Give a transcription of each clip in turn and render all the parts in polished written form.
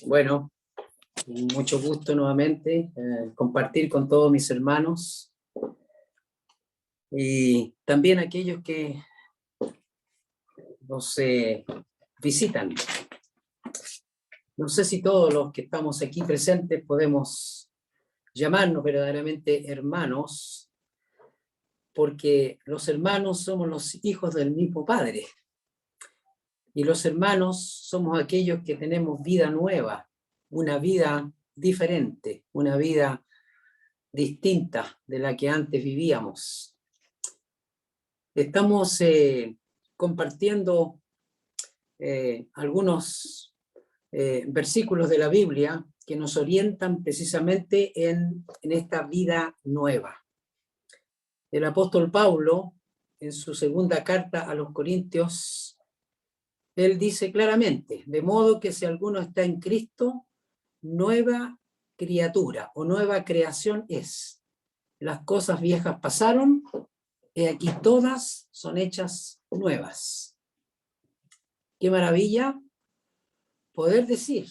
Bueno, mucho gusto nuevamente compartir con todos mis hermanos y también aquellos que nos visitan. No sé si todos los que estamos aquí presentes podemos llamarnos verdaderamente hermanos, porque los hermanos somos los hijos del mismo Padre. Y los hermanos somos aquellos que tenemos vida nueva, una vida diferente, una vida distinta de la que antes vivíamos. Estamos compartiendo algunos versículos de la Biblia que nos orientan precisamente en esta vida nueva. El apóstol Pablo, en su segunda carta a los Corintios, él dice claramente, de modo que si alguno está en Cristo, nueva criatura o nueva creación es. Las cosas viejas pasaron, y aquí todas son hechas nuevas. Qué maravilla poder decir.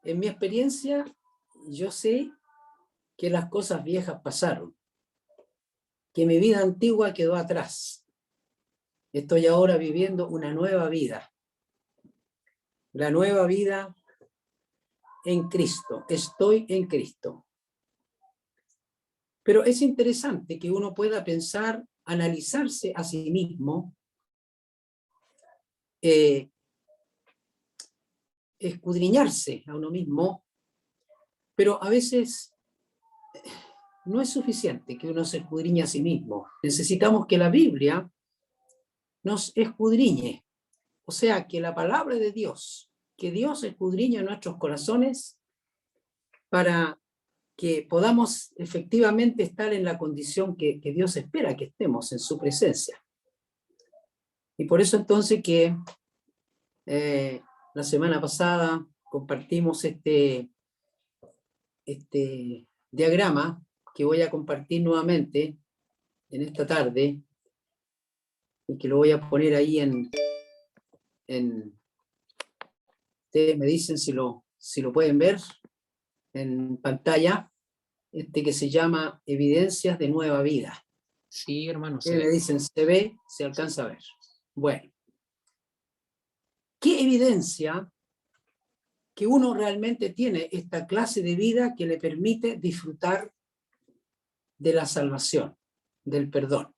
En mi experiencia, yo sé que las cosas viejas pasaron, que mi vida antigua quedó atrás. Estoy ahora viviendo una nueva vida. La nueva vida en Cristo. Estoy en Cristo. Pero es interesante que uno pueda pensar, analizarse a sí mismo, escudriñarse a uno mismo, pero a veces no es suficiente que uno se escudriñe a sí mismo. Necesitamos que la Biblia nos escudriñe, o sea, que la palabra de Dios, que Dios escudriñe nuestros corazones para que podamos efectivamente estar en la condición que Dios espera que estemos en su presencia. Y por eso entonces que la semana pasada compartimos este diagrama que voy a compartir nuevamente en esta tarde y que lo voy a poner ahí ustedes me dicen si lo pueden ver en pantalla, que se llama Evidencias de Nueva Vida. Sí, hermano. Me dicen, ¿se ve? ¿Se alcanza a ver? Bueno. ¿Qué evidencia que uno realmente tiene esta clase de vida que le permite disfrutar de la salvación, del perdón?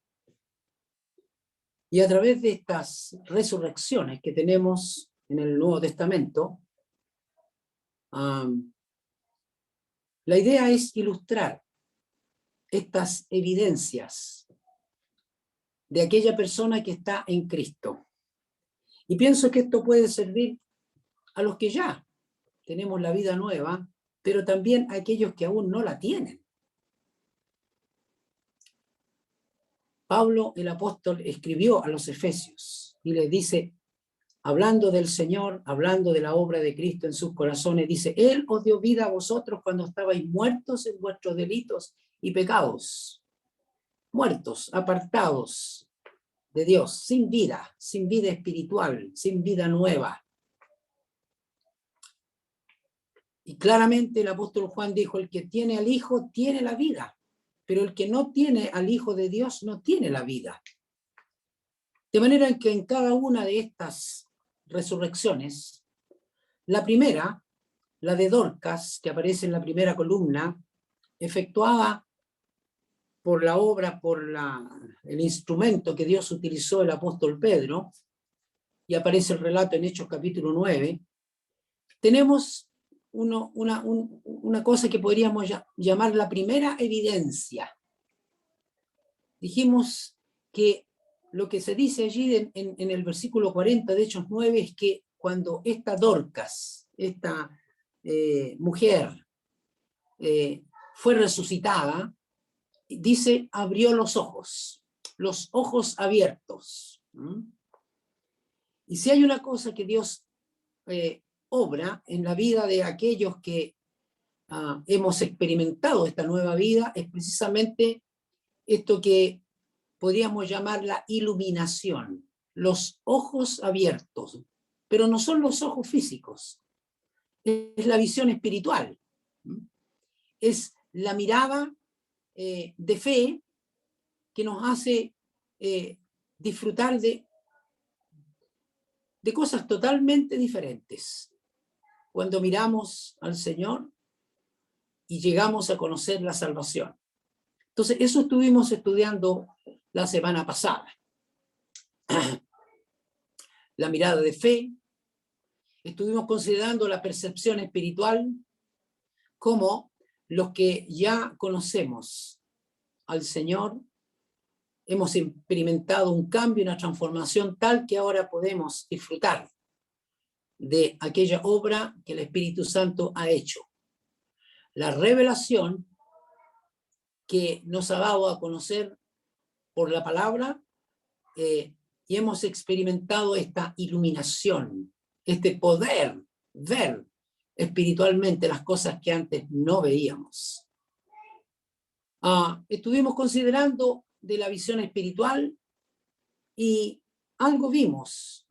Y a través de estas resurrecciones que tenemos en el Nuevo Testamento, la idea es ilustrar estas evidencias de aquella persona que está en Cristo. Y pienso que esto puede servir a los que ya tenemos la vida nueva, pero también a aquellos que aún no la tienen. Pablo, el apóstol, escribió a los Efesios y les dice, hablando del Señor, hablando de la obra de Cristo en sus corazones, dice, Él os dio vida a vosotros cuando estabais muertos en vuestros delitos y pecados. Muertos, apartados de Dios, sin vida espiritual, sin vida nueva. Y claramente el apóstol Juan dijo, el que tiene al Hijo tiene la vida, pero el que no tiene al Hijo de Dios no tiene la vida. De manera que en cada una de estas resurrecciones, la primera, la de Dorcas, que aparece en la primera columna, efectuada por la obra, por el instrumento que Dios utilizó el apóstol Pedro, y aparece el relato en Hechos capítulo 9, tenemos una cosa que podríamos llamar la primera evidencia. Dijimos que lo que se dice allí en el versículo 40 de Hechos 9 es que cuando esta Dorcas, esta mujer, fue resucitada, dice, abrió los ojos abiertos. Y si hay una cosa que Dios obra en la vida de aquellos que hemos experimentado esta nueva vida, es precisamente esto que podríamos llamar la iluminación, los ojos abiertos. pero no son los ojos físicos, es la visión espiritual, es la mirada de fe que nos hace disfrutar de cosas totalmente diferentes. Cuando miramos al Señor y llegamos a conocer la salvación. Entonces, eso estuvimos estudiando la semana pasada. La mirada de fe. Estuvimos considerando la percepción espiritual como los que ya conocemos al Señor. Hemos experimentado un cambio, una transformación tal que ahora podemos disfrutar de aquella obra que el Espíritu Santo ha hecho. La revelación que nos ha dado a conocer por la palabra y hemos experimentado esta iluminación, este poder ver espiritualmente las cosas que antes no veíamos. Estuvimos considerando de la visión espiritual y algo vimos,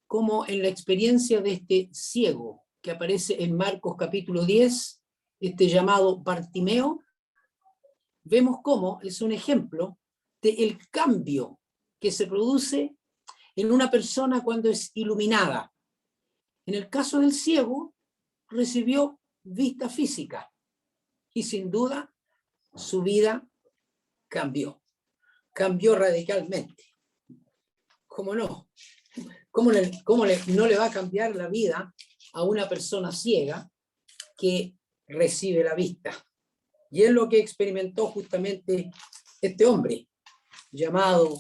como en la experiencia de este ciego que aparece en Marcos capítulo 10, este llamado Bartimeo. Vemos cómo es un ejemplo del cambio que se produce en una persona cuando es iluminada. En el caso del ciego, recibió vista física y sin duda su vida cambió radicalmente. ¿Cómo no? ¿Cómo no le va a cambiar la vida a una persona ciega que recibe la vista? Y es lo que experimentó justamente este hombre llamado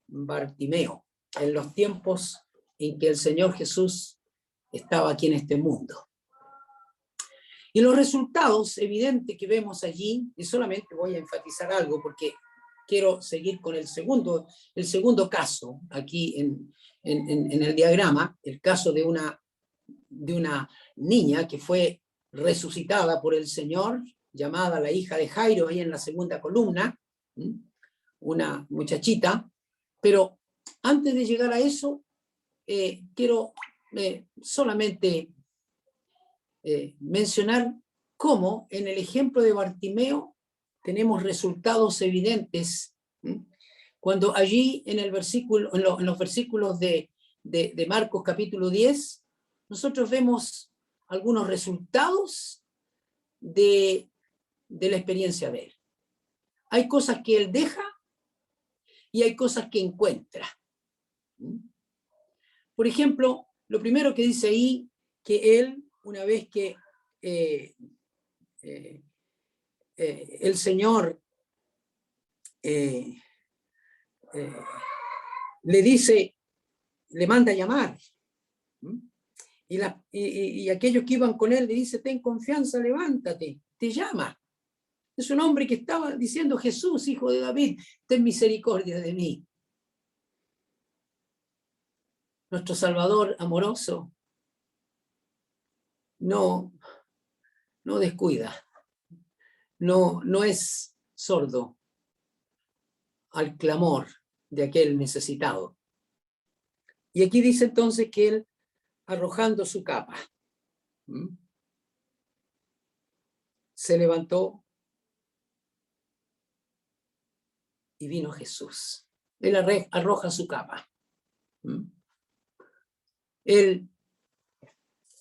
Bartimeo en los tiempos en que el Señor Jesús estaba aquí en este mundo. Y los resultados evidentes que vemos allí, y solamente voy a enfatizar algo porque quiero seguir con el segundo caso aquí en el diagrama, el caso de una niña que fue resucitada por el Señor, llamada la hija de Jairo, ahí en la segunda columna, una muchachita. Pero antes de llegar a eso, quiero solamente mencionar cómo en el ejemplo de Bartimeo tenemos resultados evidentes. Cuando allí en los versículos de Marcos capítulo 10, nosotros vemos algunos resultados de la experiencia de él. Hay cosas que él deja y hay cosas que encuentra. Por ejemplo, lo primero que dice ahí, que él, una vez que el Señor le dice, le manda a llamar, y aquellos que iban con él le dice, ten confianza, levántate, te llama. Es un hombre que estaba diciendo, Jesús, hijo de David, ten misericordia de mí. Nuestro Salvador amoroso no descuida, no es sordo al clamor de aquel necesitado. Y aquí dice entonces que él, arrojando su capa, se levantó y vino Jesús. Él arroja su capa. Él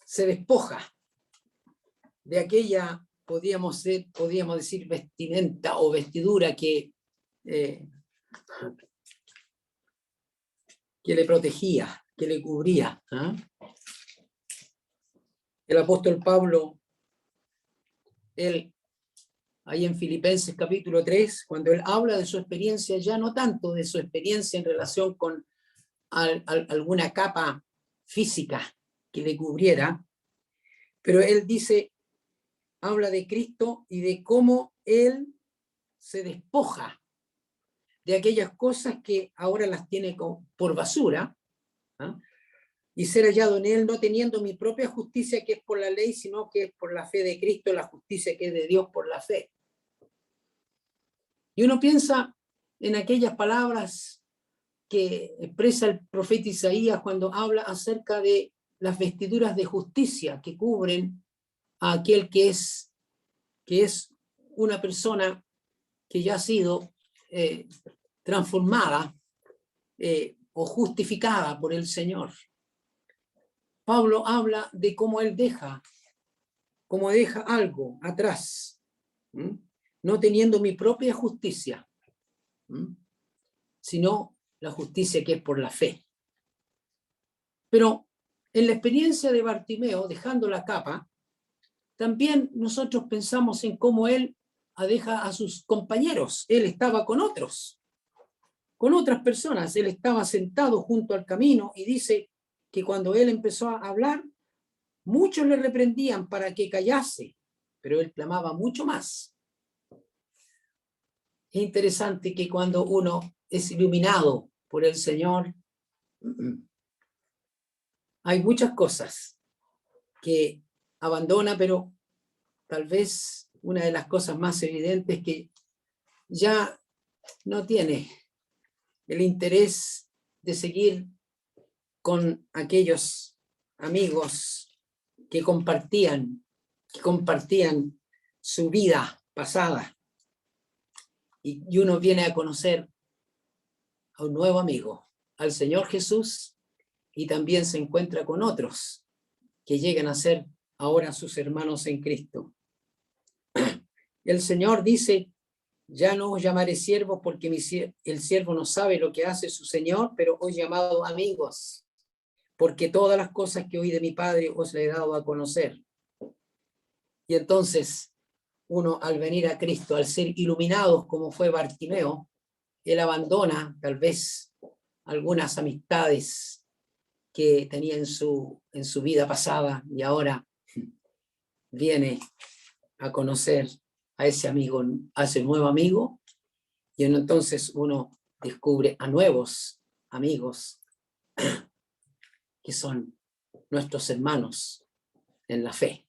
se despoja de aquella, podríamos decir, vestimenta o vestidura que le protegía, que le cubría. El apóstol Pablo, él, ahí en Filipenses capítulo 3, cuando él habla de su experiencia, ya no tanto de su experiencia en relación con alguna capa física que le cubriera, pero él dice, habla de Cristo y de cómo él se despoja de aquellas cosas que ahora las tiene por basura, y ser hallado en él, no teniendo mi propia justicia que es por la ley, sino que es por la fe de Cristo, la justicia que es de Dios por la fe. Y uno piensa en aquellas palabras que expresa el profeta Isaías cuando habla acerca de las vestiduras de justicia que cubren a aquel que es una persona que ya ha sido transformada o justificada por el Señor. Pablo habla de cómo él deja algo atrás, no teniendo mi propia justicia, sino la justicia que es por la fe. Pero en la experiencia de Bartimeo, dejando la capa, también nosotros pensamos en cómo él deja a sus compañeros. Él estaba con otras personas. Él estaba sentado junto al camino y dice que cuando él empezó a hablar, muchos le reprendían para que callase, pero él clamaba mucho más. Es interesante que cuando uno es iluminado por el Señor, hay muchas cosas que abandona, pero tal vez una de las cosas más evidentes es que ya no tiene el interés de seguir con aquellos amigos que compartían su vida pasada. Y uno viene a conocer a un nuevo amigo, al Señor Jesús, y también se encuentra con otros que llegan a ser ahora sus hermanos en Cristo. El Señor dice: ya no os llamaré siervos porque el siervo no sabe lo que hace su Señor, pero os he llamado amigos, porque todas las cosas que oí de mi Padre os le he dado a conocer. Y entonces uno, al venir a Cristo, al ser iluminados como fue Bartimeo, él abandona tal vez algunas amistades que tenía en su vida pasada y ahora viene a conocer a ese amigo, a ese nuevo amigo, y entonces uno descubre a nuevos amigos que son nuestros hermanos en la fe.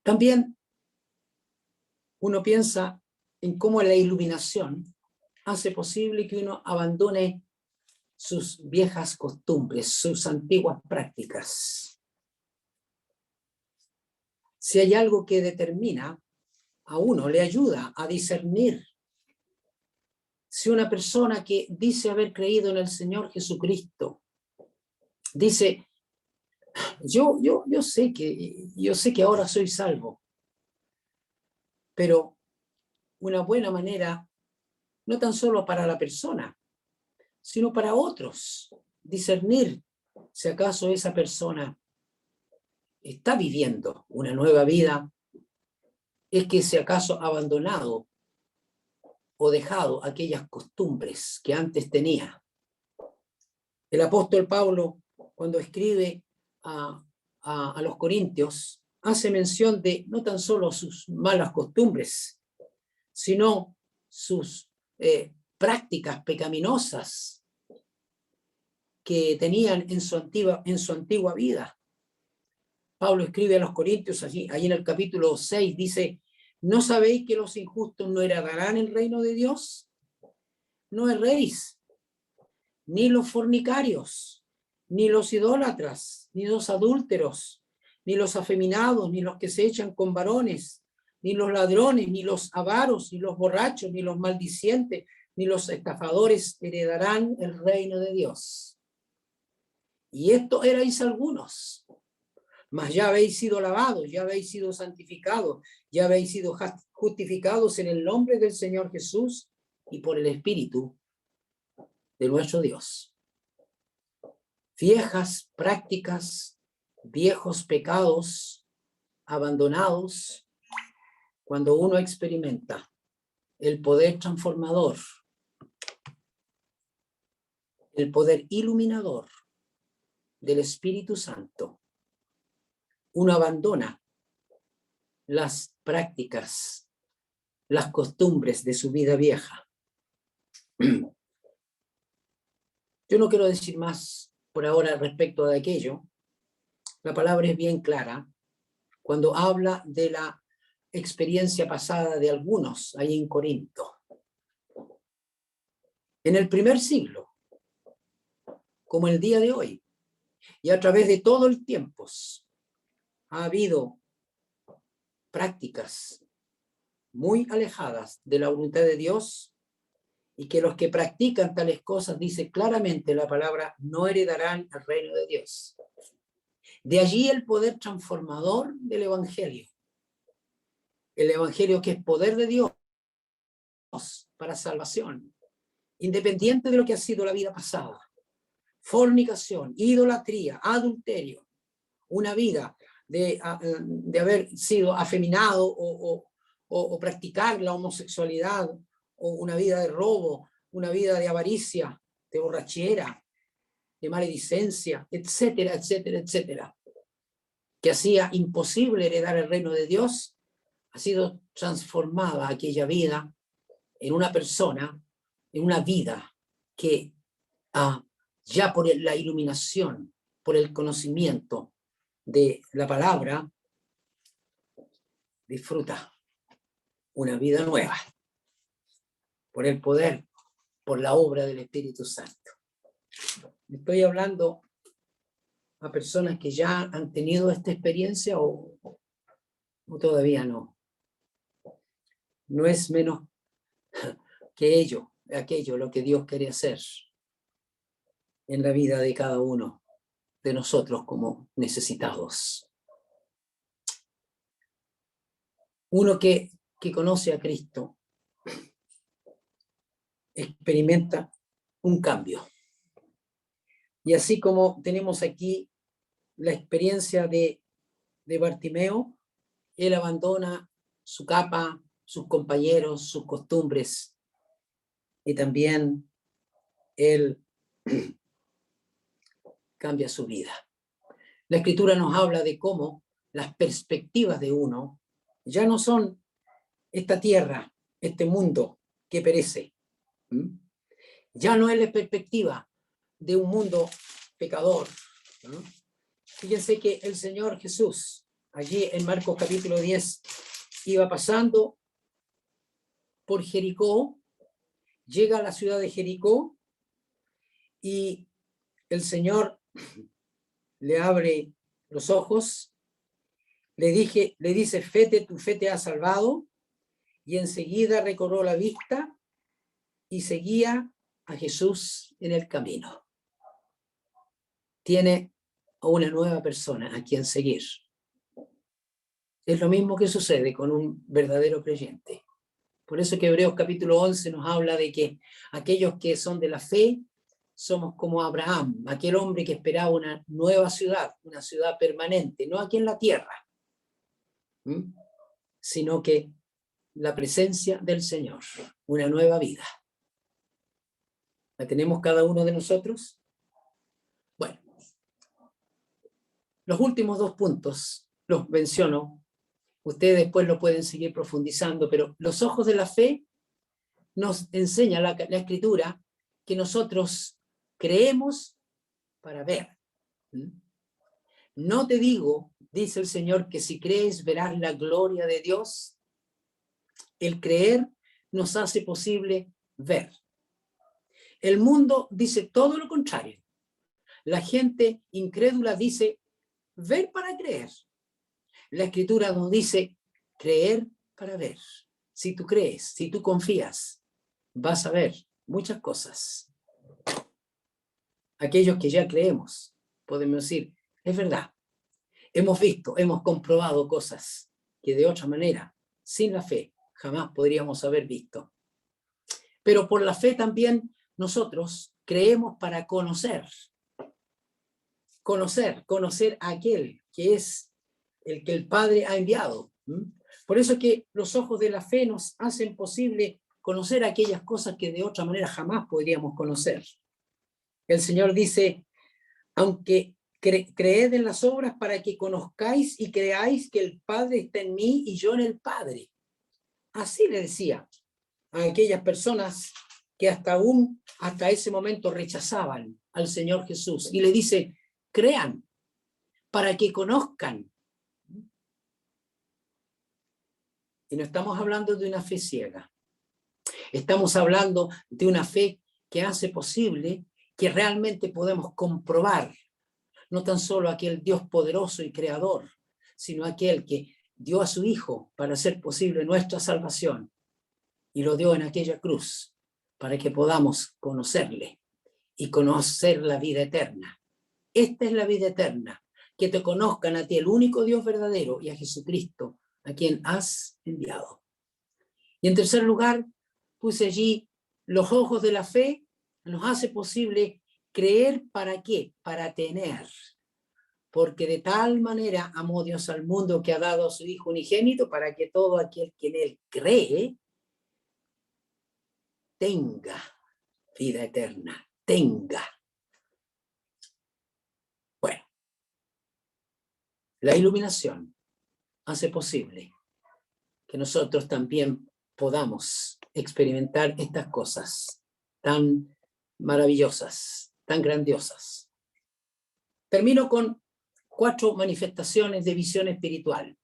También uno piensa en cómo la iluminación hace posible que uno abandone sus viejas costumbres, sus antiguas prácticas. Si hay algo que determina a uno, le ayuda a discernir. Si una persona que dice haber creído en el Señor Jesucristo dice: yo sé que ahora soy salvo, pero una buena manera, no tan solo para la persona, sino para otros, discernir si acaso esa persona está viviendo una nueva vida, es que si acaso ha abandonado o dejado aquellas costumbres que antes tenía. El apóstol Pablo, cuando escribe a los Corintios, hace mención de no tan solo sus malas costumbres, sino sus prácticas pecaminosas que tenían en su antigua vida. Pablo escribe a los Corintios allí en el capítulo 6, dice: ¿no sabéis que los injustos no heredarán el reino de Dios? No erréis, ni los fornicarios, ni los idólatras, ni los adúlteros, ni los afeminados, ni los que se echan con varones, ni los ladrones, ni los avaros, ni los borrachos, ni los maldicientes, ni los estafadores heredarán el reino de Dios. Y esto erais algunos, mas ya habéis sido lavados, ya habéis sido santificados, ya habéis sido justificados en el nombre del Señor Jesús y por el Espíritu de nuestro Dios. Viejas prácticas, viejos pecados abandonados, cuando uno experimenta el poder transformador, el poder iluminador del Espíritu Santo, uno abandona las prácticas, las costumbres de su vida vieja. Yo no quiero decir más por ahora respecto de aquello. La palabra es bien clara cuando habla de la experiencia pasada de algunos ahí en Corinto. En el primer siglo, como el día de hoy. Y a través de todo el tiempo ha habido prácticas muy alejadas de la voluntad de Dios, y que los que practican tales cosas, dice claramente la palabra, no heredarán el reino de Dios. De allí el poder transformador del Evangelio. El Evangelio, que es poder de Dios para salvación, independiente de lo que ha sido la vida pasada. Fornicación, idolatría, adulterio, una vida de haber sido afeminado o practicar la homosexualidad, o una vida de robo, una vida de avaricia, de borrachera, de maledicencia, etcétera, etcétera, etcétera, que hacía imposible heredar el reino de Dios, ha sido transformada aquella vida en una persona, en una vida que ya por la iluminación, por el conocimiento de la palabra, disfruta una vida nueva, por el poder, por la obra del Espíritu Santo. Estoy hablando a personas que ya han tenido esta experiencia o todavía no. No es menos que aquello lo que Dios quiere hacer en la vida de cada uno de nosotros como necesitados. Uno que conoce a Cristo experimenta un cambio. Y así como tenemos aquí la experiencia de Bartimeo, él abandona su capa, sus compañeros, sus costumbres, y también él cambia su vida. La Escritura nos habla de cómo las perspectivas de uno ya no son esta tierra, este mundo que perece. Ya no es la perspectiva de un mundo pecador. Fíjense que el Señor Jesús, allí en Marcos capítulo 10, iba pasando por Jericó, llega a la ciudad de Jericó, y el Señor le abre los ojos, le dice, tu fe te ha salvado, y enseguida recobró la vista y seguía a Jesús en el camino. Tiene a una nueva persona a quien seguir. Es lo mismo que sucede con un verdadero creyente. Por eso que Hebreos capítulo 11 nos habla de que aquellos que son de la fe somos como Abraham, aquel hombre que esperaba una nueva ciudad, una ciudad permanente, no aquí en la tierra, sino que la presencia del Señor, una nueva vida. ¿La tenemos cada uno de nosotros? Bueno, los últimos dos puntos los menciono. Ustedes después lo pueden seguir profundizando, pero los ojos de la fe nos enseña la Escritura que nosotros creemos para ver. No te digo, dice el Señor, que si crees verás la gloria de Dios. El creer nos hace posible ver. El mundo dice todo lo contrario. La gente incrédula dice ver para creer. La Escritura nos dice creer para ver. Si tú crees, si tú confías, vas a ver muchas cosas. Aquellos que ya creemos, podemos decir, es verdad, hemos visto, hemos comprobado cosas que de otra manera, sin la fe, jamás podríamos haber visto. Pero por la fe también nosotros creemos para conocer a aquel que es el que el Padre ha enviado. Por eso que los ojos de la fe nos hacen posible conocer aquellas cosas que de otra manera jamás podríamos conocer. El Señor dice, aunque creed en las obras para que conozcáis y creáis que el Padre está en mí y yo en el Padre. Así le decía a aquellas personas que hasta ese momento rechazaban al Señor Jesús. Y le dice, crean para que conozcan. Y no estamos hablando de una fe ciega. Estamos hablando de una fe que hace posible que realmente podemos comprobar, no tan solo aquel Dios poderoso y creador, sino aquel que dio a su Hijo para hacer posible nuestra salvación y lo dio en aquella cruz para que podamos conocerle y conocer la vida eterna. Esta es la vida eterna, que te conozcan a ti, el único Dios verdadero, y a Jesucristo, a quien has enviado. Y en tercer lugar, puse allí los ojos de la fe, nos hace posible creer. ¿Para qué? Para tener. Porque de tal manera amó Dios al mundo que ha dado a su Hijo unigénito para que todo aquel que en él cree tenga vida eterna, tenga. Bueno, la iluminación hace posible que nosotros también podamos experimentar estas cosas tan maravillosas, tan grandiosas. Termino con 4 manifestaciones de visión espiritual.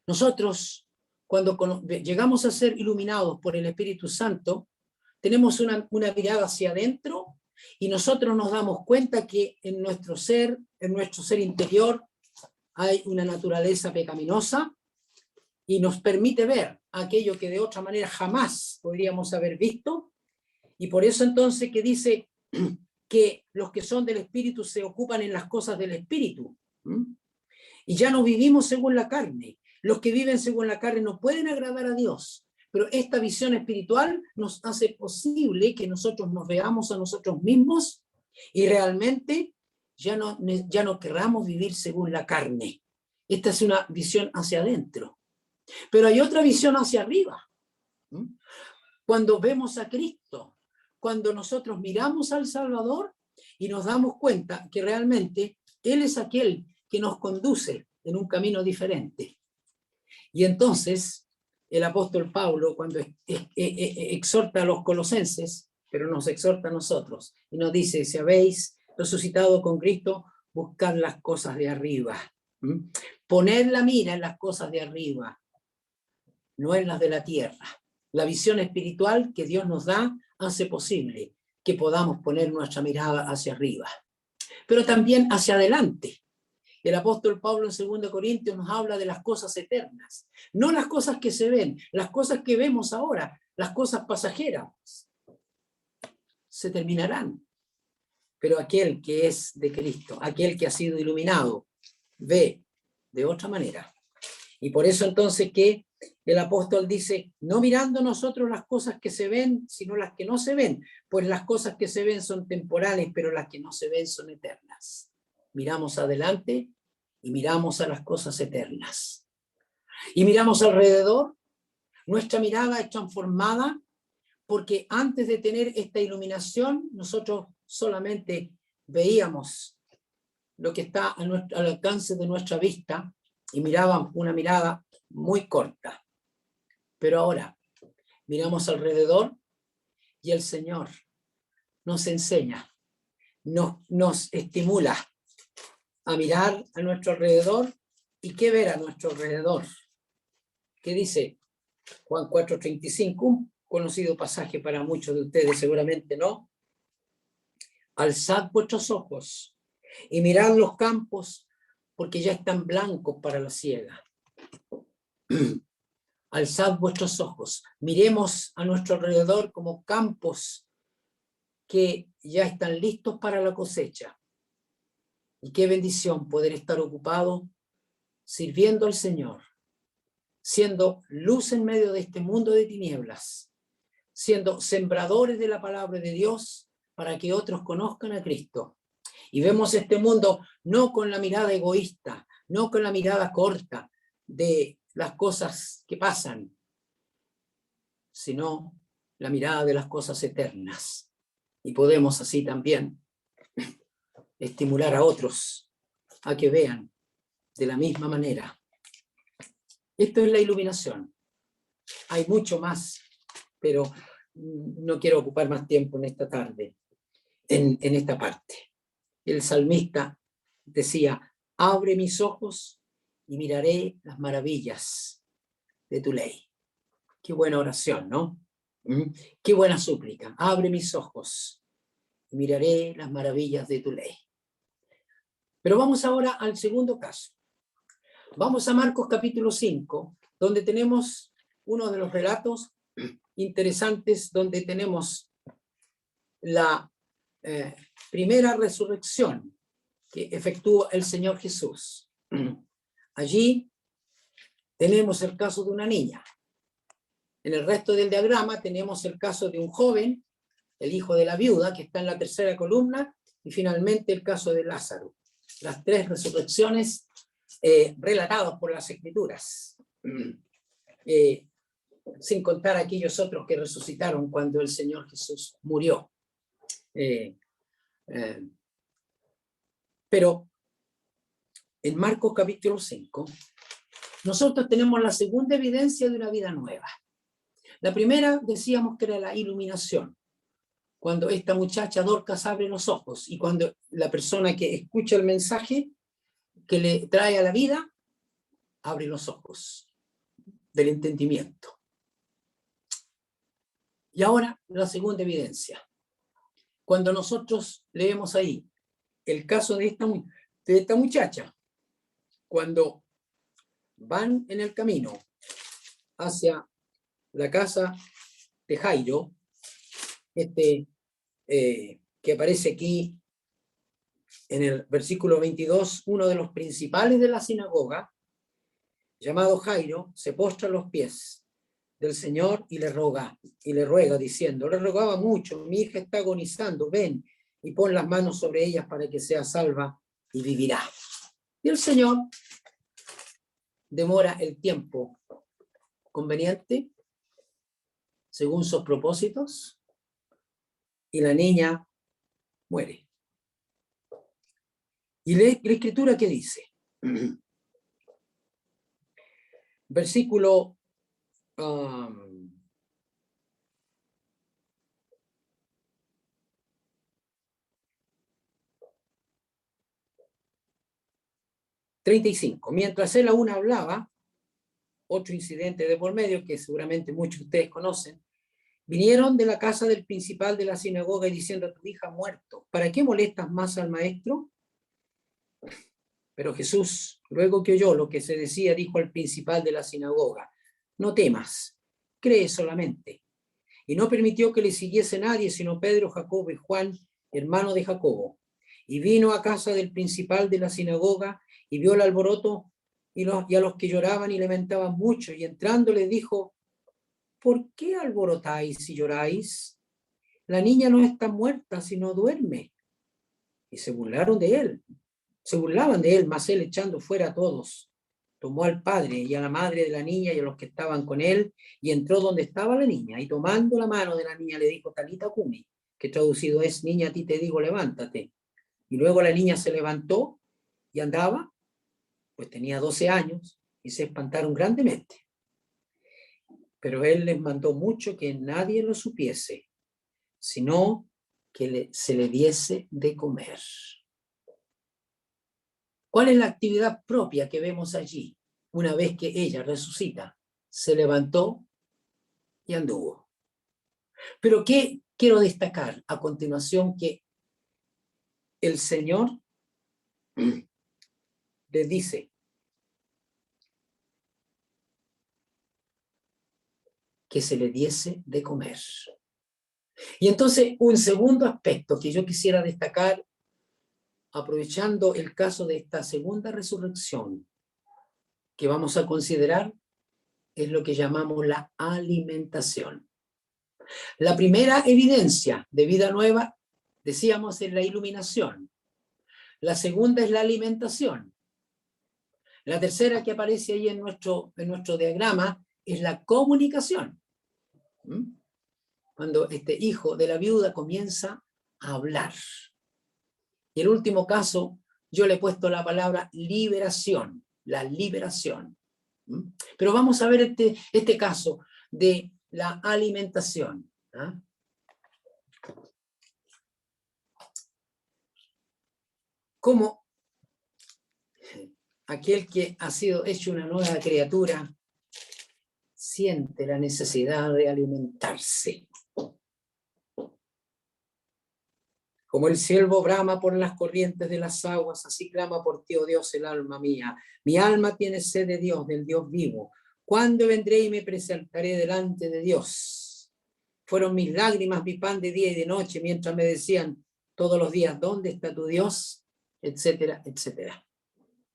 Nosotros, cuando llegamos a ser iluminados por el Espíritu Santo, tenemos una mirada hacia adentro y nosotros nos damos cuenta que en nuestro ser interior, hay una naturaleza pecaminosa y nos permite ver aquello que de otra manera jamás podríamos haber visto. Y por eso entonces que dice que los que son del Espíritu se ocupan en las cosas del Espíritu. Y ya no vivimos según la carne. Los que viven según la carne no pueden agradar a Dios. Pero esta visión espiritual nos hace posible que nosotros nos veamos a nosotros mismos y realmente ya no querramos vivir según la carne. Esta es una visión hacia adentro. Pero hay otra visión hacia arriba. Cuando vemos a Cristo, cuando nosotros miramos al Salvador y nos damos cuenta que realmente Él es aquel que nos conduce en un camino diferente. Y entonces el apóstol Pablo, cuando exhorta a los colosenses, pero nos exhorta a nosotros, y nos dice: si habéis resucitado con Cristo, buscad las cosas de arriba. Poned la mira en las cosas de arriba, no en las de la tierra. La visión espiritual que Dios nos da hace posible que podamos poner nuestra mirada hacia arriba, pero también hacia adelante. El apóstol Pablo en 2 Corintios nos habla de las cosas eternas, no las cosas que se ven, las cosas que vemos ahora, las cosas pasajeras, se terminarán. Pero aquel que es de Cristo, aquel que ha sido iluminado, ve de otra manera. Y por eso entonces que el apóstol dice: no mirando nosotros las cosas que se ven, sino las que no se ven, pues las cosas que se ven son temporales, pero las que no se ven son eternas. Miramos adelante y miramos a las cosas eternas. Y miramos alrededor, nuestra mirada es transformada, porque antes de tener esta iluminación, nosotros solamente veíamos lo que está al alcance de nuestra vista y mirábamos una mirada muy corta. Pero ahora miramos alrededor y el Señor nos enseña, nos estimula a mirar a nuestro alrededor. ¿Y qué ver a nuestro alrededor? ¿Qué dice Juan 4:35? Un conocido pasaje para muchos de ustedes, seguramente no. Alzad vuestros ojos y mirad los campos, porque ya están blancos para la siega. Alzad vuestros ojos, miremos a nuestro alrededor como campos que ya están listos para la cosecha. Y qué bendición poder estar ocupado sirviendo al Señor, siendo luz en medio de este mundo de tinieblas, siendo sembradores de la palabra de Dios para que otros conozcan a Cristo. Y vemos este mundo no con la mirada egoísta, no con la mirada corta de las cosas que pasan, sino la mirada de las cosas eternas. Y podemos así también estimular a otros a que vean de la misma manera. Esto es la iluminación. Hay mucho más, pero no quiero ocupar más tiempo en esta tarde, en esta parte. El salmista decía: abre mis ojos y miraré las maravillas de tu ley. Qué buena oración, ¿no? Qué buena súplica. Abre mis ojos y miraré las maravillas de tu ley. Pero vamos ahora al segundo caso. Vamos a Marcos capítulo 5, donde tenemos uno de los relatos interesantes, donde tenemos la primera resurrección que efectúa el Señor Jesús. Allí tenemos el caso de una niña. En el resto del diagrama tenemos el caso de un joven, el hijo de la viuda, que está en la tercera columna, y finalmente el caso de Lázaro. Las tres resurrecciones relatadas por las Escrituras, sin contar aquellos otros que resucitaron cuando el Señor Jesús murió. Pero en Marcos capítulo 5, nosotros tenemos la segunda evidencia de una vida nueva. La primera decíamos que era la iluminación, cuando esta muchacha Dorcas abre los ojos y cuando la persona que escucha el mensaje que le trae a la vida, abre los ojos del entendimiento. Y ahora la segunda evidencia. Cuando nosotros leemos ahí el caso de esta muchacha, cuando van en el camino hacia la casa de Jairo, que aparece aquí en el versículo 22, uno de los principales de la sinagoga, llamado Jairo, se postra a los pies del Señor y le ruega diciendo, le rogaba mucho, mi hija está agonizando, ven y pon las manos sobre ella para que sea salva y vivirá. Y el Señor demora el tiempo conveniente según sus propósitos y la niña muere. Y la Escritura, ¿qué dice? Versículo 35. Mientras él aún hablaba, otro incidente de por medio que seguramente muchos de ustedes conocen, vinieron de la casa del principal de la sinagoga y diciendo, tu hija ha muerto, ¿para qué molestas más al maestro? Pero Jesús, luego que oyó lo que se decía, dijo al principal de la sinagoga, no temas, cree solamente. Y no permitió que le siguiese nadie, sino Pedro, Jacobo y Juan, hermano de Jacobo. Y vino a casa del principal de la sinagoga y vio el alboroto y a los que lloraban y lamentaban mucho. Y entrando les dijo, ¿por qué alborotáis y lloráis? La niña no está muerta, sino duerme. Y se burlaban de él, mas él echando fuera a todos, tomó al padre y a la madre de la niña y a los que estaban con él, y entró donde estaba la niña, y tomando la mano de la niña le dijo, Talita cumi, que traducido es, niña, a ti te digo, levántate. Y luego la niña se levantó y andaba, pues tenía 12 años, y se espantaron grandemente. Pero él les mandó mucho que nadie lo supiese, sino que se le diese de comer. ¿Cuál es la actividad propia que vemos allí? Una vez que ella resucita, se levantó y anduvo. Pero ¿qué quiero destacar a continuación? Que el Señor les dice que se le diese de comer. Y entonces un segundo aspecto que yo quisiera destacar, aprovechando el caso de esta segunda resurrección que vamos a considerar, es lo que llamamos la alimentación. La primera evidencia de vida nueva, decíamos, es la iluminación. La segunda es la alimentación. La tercera que aparece ahí en nuestro diagrama es la comunicación. Cuando este hijo de la viuda comienza a hablar. Y el último caso, yo le he puesto la palabra liberación, la liberación. Pero vamos a ver este caso de la alimentación. Cómo aquel que ha sido hecho una nueva criatura siente la necesidad de alimentarse. Como el ciervo brama por las corrientes de las aguas, así clama por ti, oh Dios, el alma mía. Mi alma tiene sed de Dios, del Dios vivo. ¿Cuándo vendré y me presentaré delante de Dios? Fueron mis lágrimas mi pan de día y de noche, mientras me decían todos los días, ¿dónde está tu Dios? Etcétera, etcétera.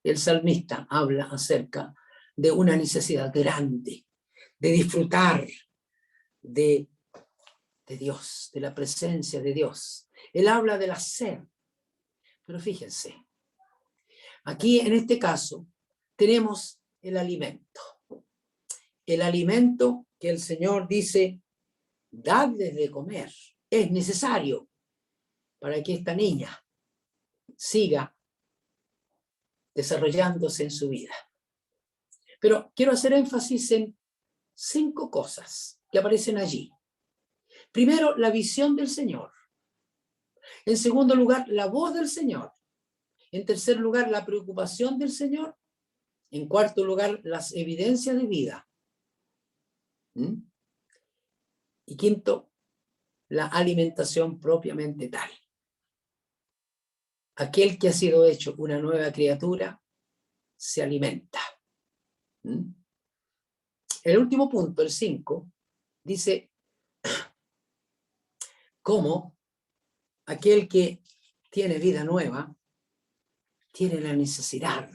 El salmista habla acerca de una necesidad grande de disfrutar de Dios, de la presencia de Dios. Él habla de la sed. Pero fíjense, aquí en este caso tenemos el alimento. El alimento que el Señor dice, dadles de comer. Es necesario para que esta niña siga desarrollándose en su vida. Pero quiero hacer énfasis en 5 cosas que aparecen allí. Primero, la visión del Señor. En segundo lugar, la voz del Señor. En tercer lugar, la preocupación del Señor. En cuarto lugar, las evidencias de vida. Y quinto, la alimentación propiamente tal. Aquel que ha sido hecho una nueva criatura se alimenta. El último punto, el 5, dice cómo aquel que tiene vida nueva tiene la necesidad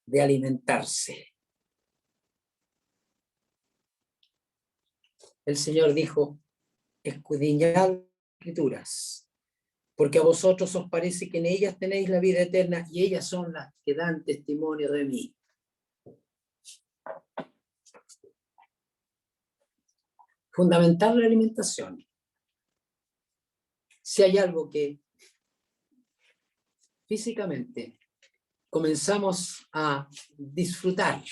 de alimentarse. El Señor dijo, escudriñad las Escrituras, porque a vosotros os parece que en ellas tenéis la vida eterna y ellas son las que dan testimonio de mí. Fundamental la alimentación. Si hay algo que físicamente comenzamos a disfrutar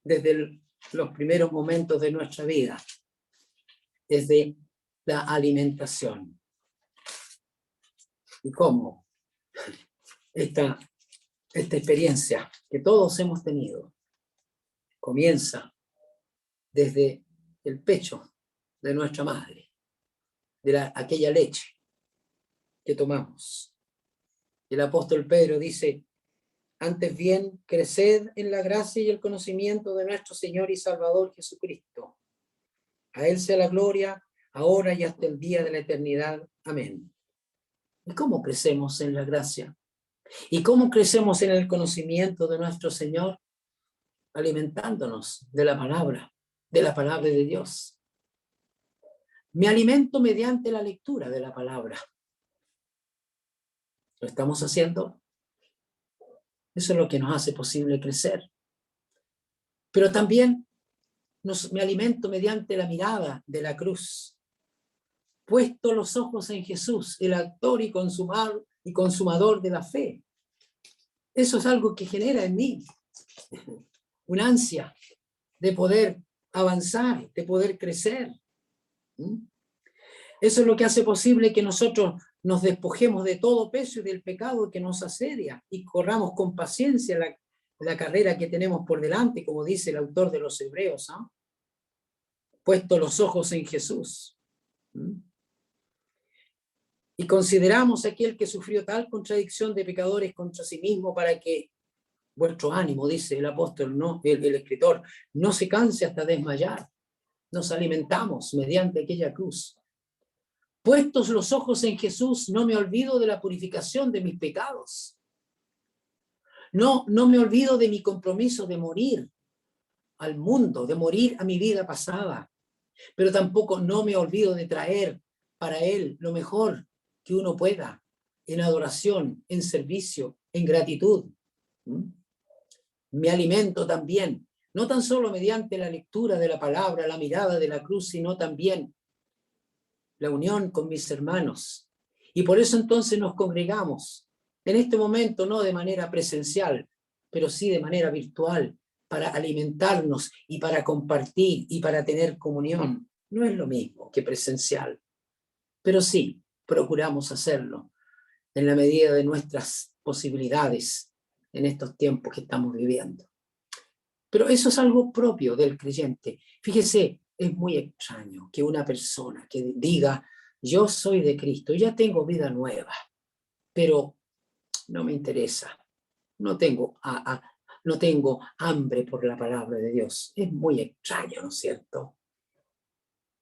desde los primeros momentos de nuestra vida, es de la alimentación. ¿Y cómo? Esta experiencia que todos hemos tenido comienza desde el pecho de nuestra madre, de aquella leche que tomamos. El apóstol Pedro dice, antes bien, creced en la gracia y el conocimiento de nuestro Señor y Salvador Jesucristo. A Él sea la gloria, ahora y hasta el día de la eternidad. Amén. ¿Y cómo crecemos en la gracia? ¿Y cómo crecemos en el conocimiento de nuestro Señor? Alimentándonos de la palabra de Dios. Me alimento mediante la lectura de la palabra. ¿Lo estamos haciendo? Eso es lo que nos hace posible crecer. Pero también me alimento mediante la mirada de la cruz. Puesto los ojos en Jesús, el autor y consumador de la fe. Eso es algo que genera en mí una ansia de poder avanzar, de poder crecer. Eso es lo que hace posible que nosotros nos despojemos de todo peso y del pecado que nos asedia y corramos con paciencia la carrera que tenemos por delante, como dice el autor de los Hebreos, ¿no? Puesto los ojos en Jesús. Y consideramos a aquel que sufrió tal contradicción de pecadores contra sí mismo para que vuestro ánimo, dice el apóstol, no, el escritor, no se canse hasta desmayar. Nos alimentamos mediante aquella cruz. Puestos los ojos en Jesús, no me olvido de la purificación de mis pecados. No me olvido de mi compromiso de morir al mundo, de morir a mi vida pasada. Pero tampoco no me olvido de traer para Él lo mejor que uno pueda, en adoración, en servicio, en gratitud. Me alimento también, no tan solo mediante la lectura de la palabra, la mirada de la cruz, sino también la unión con mis hermanos. Y por eso entonces nos congregamos, en este momento no de manera presencial, pero sí de manera virtual, para alimentarnos y para compartir y para tener comunión. No es lo mismo que presencial, pero sí procuramos hacerlo en la medida de nuestras posibilidades en estos tiempos que estamos viviendo. Pero eso es algo propio del creyente. Fíjese, es muy extraño que una persona que diga, yo soy de Cristo, ya tengo vida nueva, pero no me interesa, no tengo, no tengo hambre por la palabra de Dios. Es muy extraño, ¿no es cierto?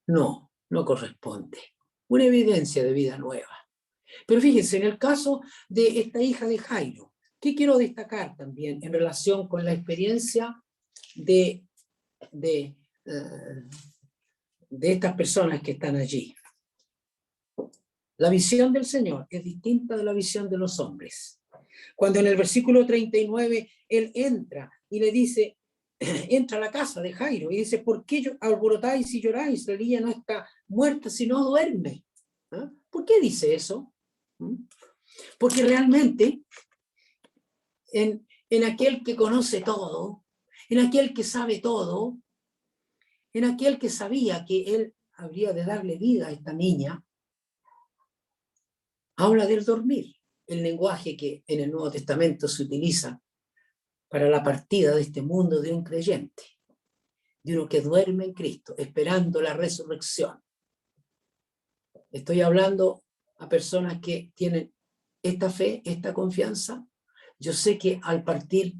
No, no corresponde. Una evidencia de vida nueva. Pero fíjense, en el caso de esta hija de Jairo, ¿qué quiero destacar también en relación con la experiencia de, de, eh, de estas personas que están allí? La visión del Señor es distinta de la visión de los hombres. Cuando en el versículo 39 él entra y le dice, entra a la casa de Jairo y dice, ¿por qué alborotáis y lloráis? La niña no está muerta, sino duerme. ¿Ah? ¿Por qué dice eso? Porque realmente en aquel que conoce todo, en aquel que sabe todo, en aquel que sabía que él habría de darle vida a esta niña, habla del dormir, el lenguaje que en el Nuevo Testamento se utiliza para la partida de este mundo de un creyente, de uno que duerme en Cristo, esperando la resurrección. Estoy hablando a personas que tienen esta fe, esta confianza. Yo sé que al partir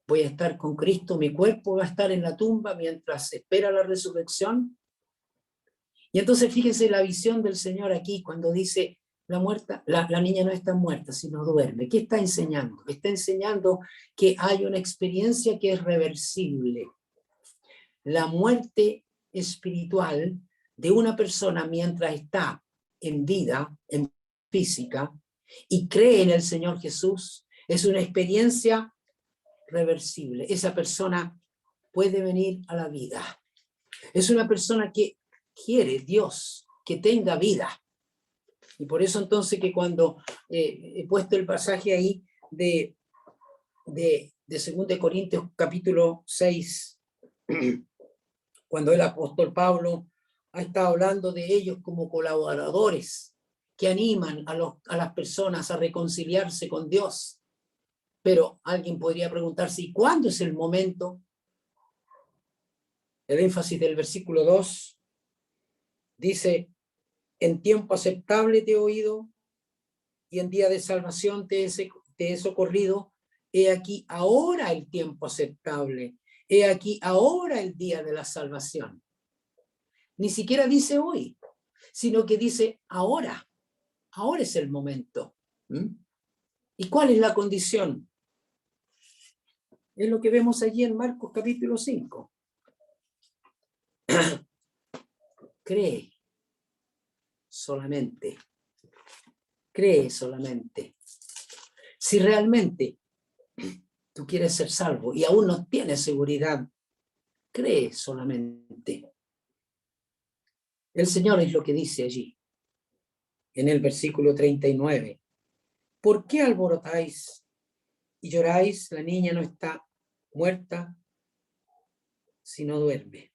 voy a estar con Cristo, mi cuerpo va a estar en la tumba mientras espera la resurrección. Y entonces fíjense la visión del Señor aquí cuando dice, la niña no está muerta, sino duerme. ¿Qué está enseñando? Está enseñando que hay una experiencia que es reversible. La muerte espiritual de una persona mientras está en vida, en física, y cree en el Señor Jesús, es una experiencia reversible. Esa persona puede venir a la vida. Es una persona que quiere Dios que tenga vida. Y por eso entonces que cuando he puesto el pasaje ahí de 2 Corintios capítulo 6, cuando el apóstol Pablo ha estado hablando de ellos como colaboradores que animan a las personas a reconciliarse con Dios. Pero alguien podría preguntarse, ¿y cuándo es el momento? El énfasis del versículo 2 dice, en tiempo aceptable te he oído y en día de salvación te he socorrido. He aquí ahora el tiempo aceptable. He aquí ahora el día de la salvación. Ni siquiera dice hoy, sino que dice ahora. Ahora es el momento. ¿Y cuál es la condición? Es lo que vemos allí en Marcos capítulo 5. Cree solamente. Cree solamente. Si realmente tú quieres ser salvo y aún no tienes seguridad, cree solamente. El Señor es lo que dice allí, en el versículo 39. ¿Por qué alborotáis y lloráis? La niña no está muerta, sino duerme.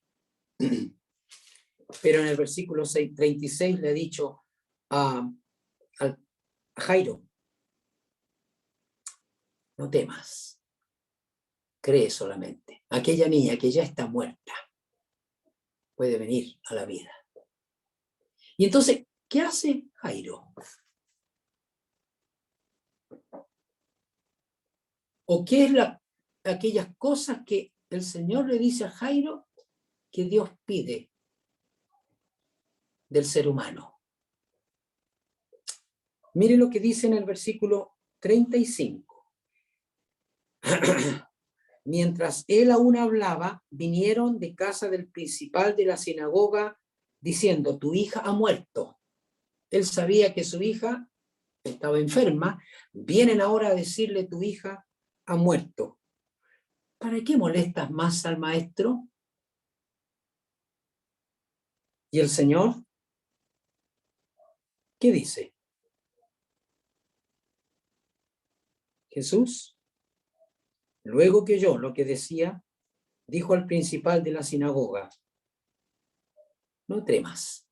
Pero en el versículo 36 le ha dicho a Jairo, no temas, cree solamente. Aquella niña que ya está muerta puede venir a la vida. Y entonces, ¿qué hace Jairo? ¿O qué es aquellas cosas que el Señor le dice a Jairo que Dios pide del ser humano? Mire lo que dice en el versículo 35. Mientras él aún hablaba, vinieron de casa del principal de la sinagoga diciendo, tu hija ha muerto. Él sabía que su hija estaba enferma. Vienen ahora a decirle, tu hija ha muerto. ¿Para qué molestas más al maestro? ¿Y el Señor qué dice? Jesús, luego que oyó lo que decía, dijo al principal de la sinagoga, no temas,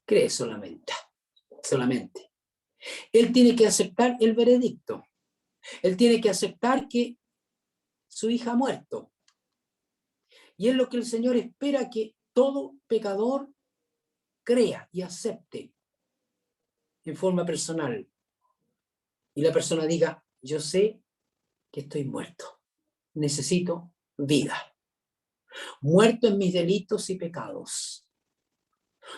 cree solamente. Él tiene que aceptar el veredicto. Él tiene que aceptar que su hija ha muerto. Y es lo que el Señor espera que todo pecador crea y acepte en forma personal. Y la persona diga, yo sé que estoy muerto. Necesito vida. Muerto en mis delitos y pecados.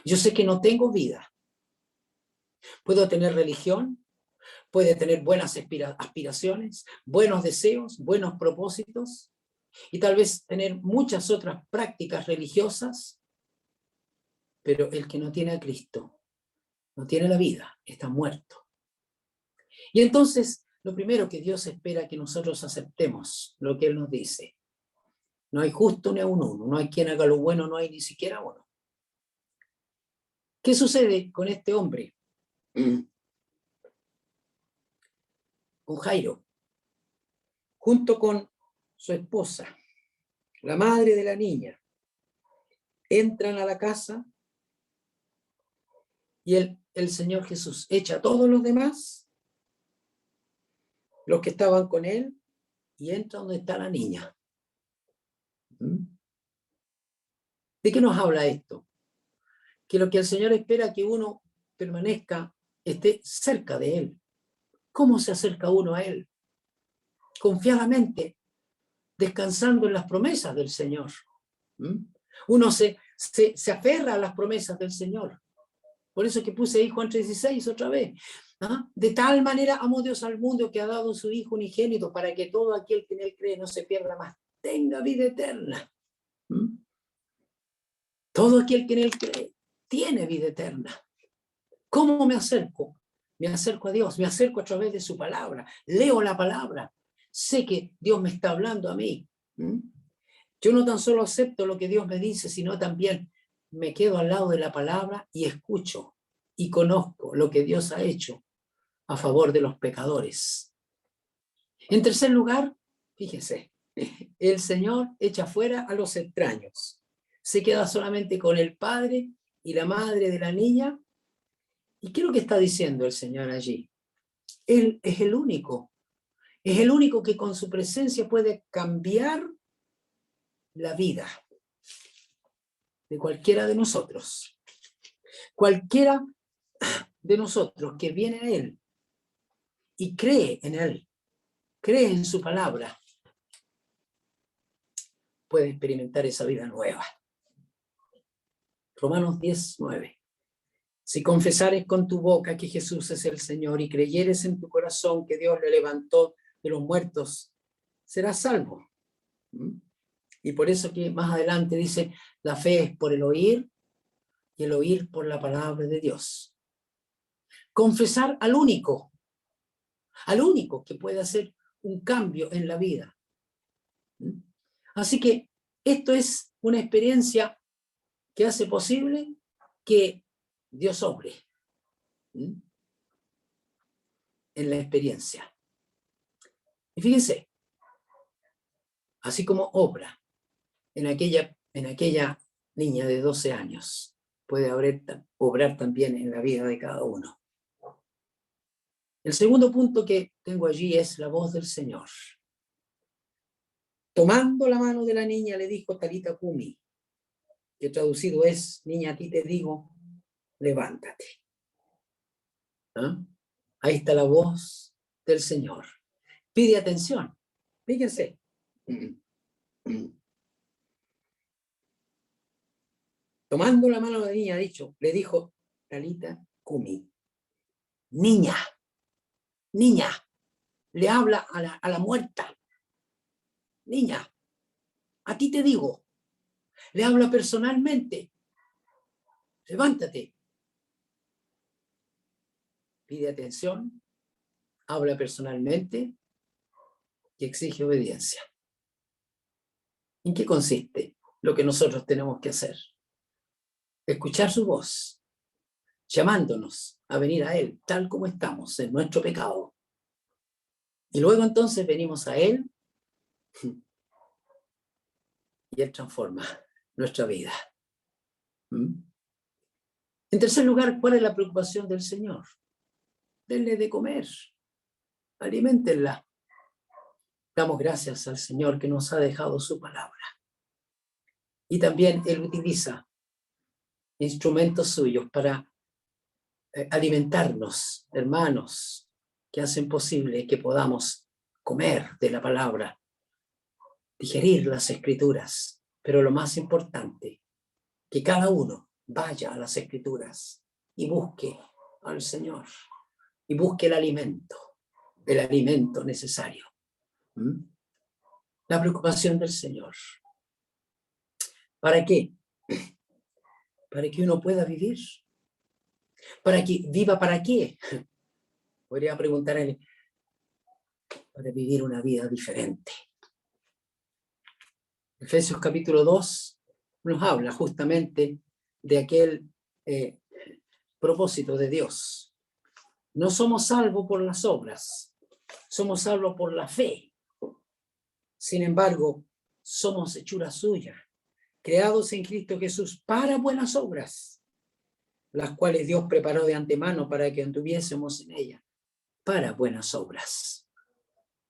Yo sé que no tengo vida. Puedo tener religión, puede tener buenas aspiraciones, buenos deseos, buenos propósitos y tal vez tener muchas otras prácticas religiosas, pero el que no tiene a Cristo, no tiene la vida, está muerto. Y entonces, lo primero que Dios espera que nosotros aceptemos lo que Él nos dice. No hay justo ni a uno, no hay quien haga lo bueno, no hay ni siquiera uno. ¿Qué sucede con este hombre? Con Jairo, junto con su esposa, la madre de la niña, entran a la casa y el Señor Jesús echa a todos los demás, los que estaban con él, y entra donde está la niña. ¿De qué nos habla esto? Que lo que el Señor espera es que uno permanezca, esté cerca de Él. ¿Cómo se acerca uno a Él? Confiadamente, descansando en las promesas del Señor. Uno se aferra a las promesas del Señor. Por eso es que puse ahí Juan 3:16 otra vez. De tal manera amó Dios al mundo que ha dado su Hijo unigénito para que todo aquel que en Él cree no se pierda más, tenga vida eterna. Todo aquel que en Él cree tiene vida eterna. ¿Cómo me acerco? Me acerco a Dios, me acerco a través de su palabra, leo la palabra, sé que Dios me está hablando a mí. Yo no tan solo acepto lo que Dios me dice, sino también me quedo al lado de la palabra y escucho y conozco lo que Dios ha hecho a favor de los pecadores. En tercer lugar, fíjese, el Señor echa fuera a los extraños. Se queda solamente con el padre y la madre de la niña. ¿Y qué es lo que está diciendo el Señor allí? Él es el único que con su presencia puede cambiar la vida de cualquiera de nosotros. Cualquiera de nosotros que viene a Él y cree en Él, cree en su palabra, puede experimentar esa vida nueva. Romanos 10:9. Si confesares con tu boca que Jesús es el Señor y creyeres en tu corazón que Dios le levantó de los muertos, serás salvo. Y por eso que más adelante dice, la fe es por el oír y el oír por la palabra de Dios. Confesar al único que puede hacer un cambio en la vida. Así que esto es una experiencia que hace posible que Dios obre en la experiencia. Y fíjense, así como obra en aquella niña de 12 años, puede obrar también en la vida de cada uno. El segundo punto que tengo allí es la voz del Señor. Tomando la mano de la niña le dijo Talita Cumi, que traducido es, niña, a ti te digo, levántate. Ahí está la voz del Señor. Pide atención. Fíjense. Tomando la mano de la niña, le dijo Talita Cumi, niña, le habla a la muerta. Niña, a ti te digo, le habla personalmente. Levántate. Pide atención, habla personalmente y exige obediencia. ¿En qué consiste lo que nosotros tenemos que hacer? Escuchar su voz, llamándonos a venir a Él, tal como estamos, en nuestro pecado. Y luego entonces venimos a Él y Él transforma nuestra vida. En tercer lugar, ¿cuál es la preocupación del Señor? Denle de comer, aliméntenla. Damos gracias al Señor que nos ha dejado su palabra. Y también Él utiliza instrumentos suyos para alimentarnos, hermanos, que hacen posible que podamos comer de la palabra, digerir las escrituras, pero lo más importante, que cada uno vaya a las escrituras y busque al Señor y busque el alimento necesario. La preocupación del Señor. ¿Para qué? Para que uno pueda vivir. ¿Para que viva para qué? Podría preguntar a él. Para vivir una vida diferente. Efesios capítulo 2 nos habla justamente de aquel propósito de Dios. No somos salvos por las obras, somos salvos por la fe. Sin embargo, somos hechura suya, creados en Cristo Jesús para buenas obras, las cuales Dios preparó de antemano para que anduviésemos en ellas, para buenas obras.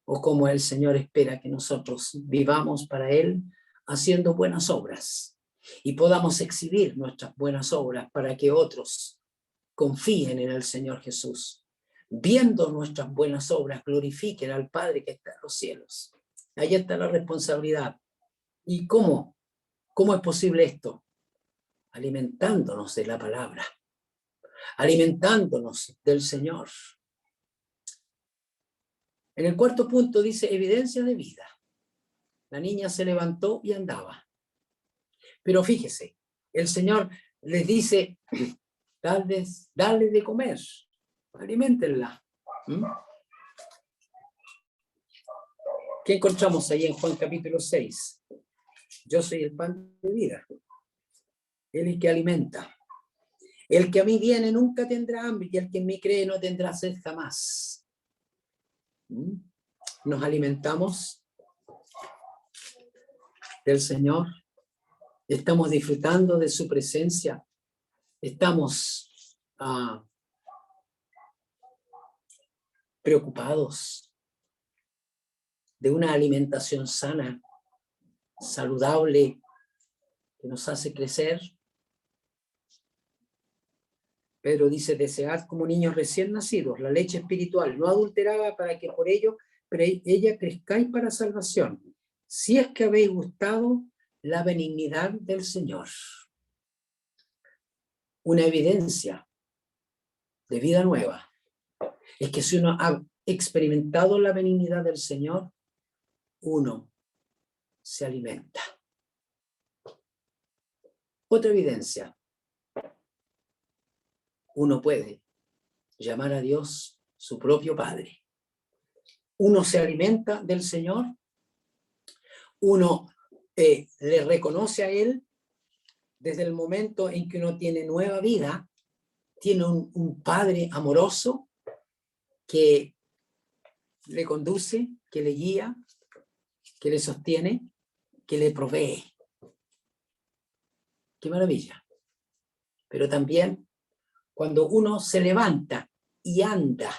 O como el Señor espera que nosotros vivamos para Él, haciendo buenas obras, y podamos exhibir nuestras buenas obras para que otros confíen en el Señor Jesús. Viendo nuestras buenas obras, glorifiquen al Padre que está en los cielos. Ahí está la responsabilidad. ¿Y cómo? ¿Cómo es posible esto? Alimentándonos de la palabra, alimentándonos del Señor. En el cuarto punto dice evidencia de vida. La niña se levantó y andaba. Pero fíjese, el Señor les dice, dale de comer, aliméntenla. ¿Qué encontramos ahí en Juan capítulo 6? Yo soy el pan de vida. Él es el que alimenta. El que a mí viene nunca tendrá hambre, y el que en mí cree no tendrá sed jamás. Nos alimentamos del Señor. Estamos disfrutando de su presencia. Estamos preocupados de una alimentación sana, saludable, que nos hace crecer. Pedro dice, desead como niños recién nacidos la leche espiritual, no adulterada, para que por ello ella crezcáis para salvación, si es que habéis gustado la benignidad del Señor. Una evidencia de vida nueva es que si uno ha experimentado la benignidad del Señor, uno se alimenta. Otra evidencia. Uno puede llamar a Dios su propio Padre. Uno se alimenta del Señor, uno le reconoce a Él desde el momento en que uno tiene nueva vida, tiene un Padre amoroso que le conduce, que le guía, que le sostiene, que le provee. ¡Qué maravilla! Pero también cuando uno se levanta y anda,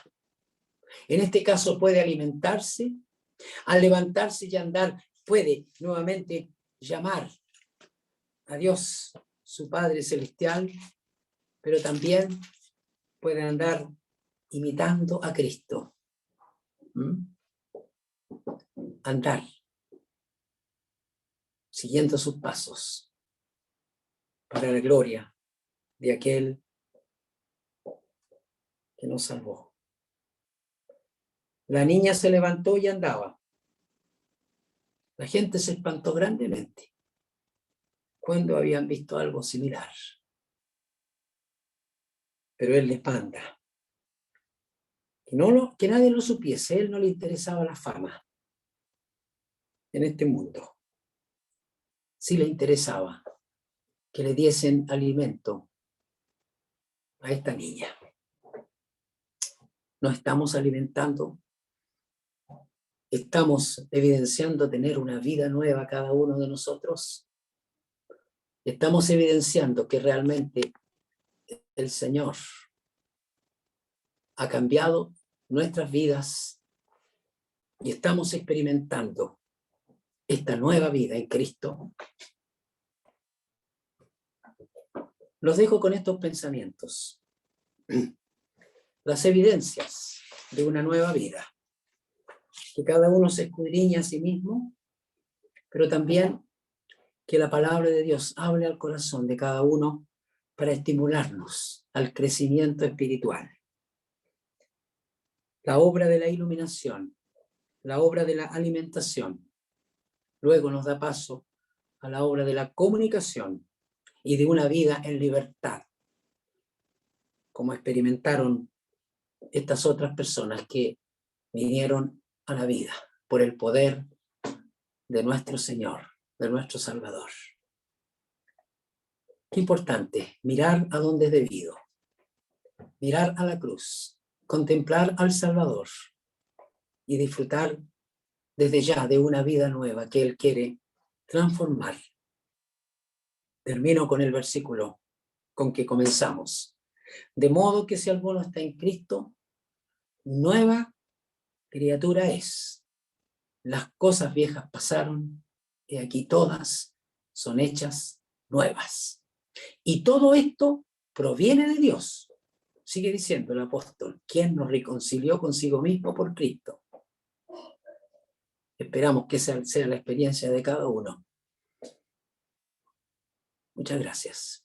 en este caso puede alimentarse, al levantarse y andar puede nuevamente llamar a Dios, su Padre Celestial, pero también puede andar imitando a Cristo. Andar, siguiendo sus pasos, para la gloria de aquel que nos salvó. La niña se levantó y andaba. La gente se espantó grandemente cuando habían visto algo similar. Pero él les manda que nadie lo supiese. A él no le interesaba la fama en este mundo. Sí le interesaba que le diesen alimento a esta niña. Nos estamos alimentando, estamos evidenciando tener una vida nueva cada uno de nosotros. Estamos evidenciando que realmente el Señor ha cambiado nuestras vidas y estamos experimentando esta nueva vida en Cristo. Los dejo con estos pensamientos. Las evidencias de una nueva vida. Que cada uno se escudriñe a sí mismo, pero también que la palabra de Dios hable al corazón de cada uno para estimularnos al crecimiento espiritual. La obra de la iluminación, la obra de la alimentación, luego nos da paso a la obra de la comunicación y de una vida en libertad, como experimentaron estas otras personas que vinieron a la vida por el poder de nuestro Señor, de nuestro Salvador. Qué importante, mirar a donde es debido, mirar a la cruz, contemplar al Salvador y disfrutar desde ya de una vida nueva que Él quiere transformar. Termino con el versículo con que comenzamos. De modo que si alguno está en Cristo, nueva criatura es. Las cosas viejas pasaron y aquí todas son hechas nuevas. Y todo esto proviene de Dios. Sigue diciendo el apóstol, quien nos reconcilió consigo mismo por Cristo. Esperamos que esa sea la experiencia de cada uno. Muchas gracias.